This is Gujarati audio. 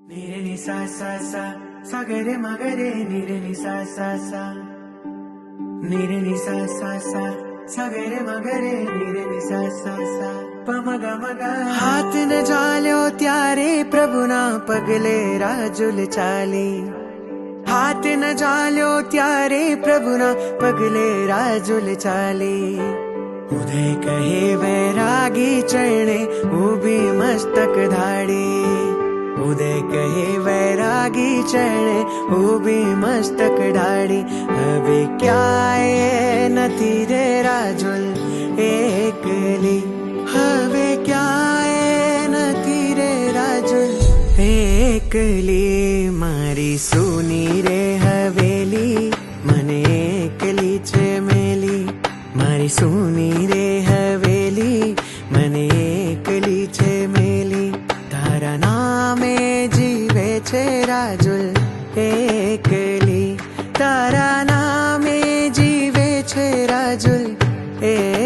Ni re ni sa sa sa, sa ga re ma ga re, ni re ni sa sa sa. Ni re ni sa sa sa, sa ga re ma ga re, ni re ni sa sa sa. Pa ma ga ma ga. હાથ ન ચાલ્યો ત્યારે પ્રભુના પગલે રાજુલ ચાલી. હાથ ન ચાલ્યો ત્યારે પ્રભુના પગલે રાજુલ ચાલી. ઉદય કહે વૈરાગી ચરણે ઊભી મસ્તક ધાડી. ઉદય કહે વૈરાગી ચરણે ઊભી મસ્તક ઢાળી. હવે ક્યાંય નથી રે રાજુલ એકલી. હવે ક્યાંય નથી રે રાજુલ એકલી. મારી સુની રે હવેલી મને એકલી છે મેલી. મારી સુની રે હવેલી મને એકલી છે મેલી. તારા નામે જીવે છે રાજુલ એકલી. તારા નામે જીવે છે રાજુલ એકલી.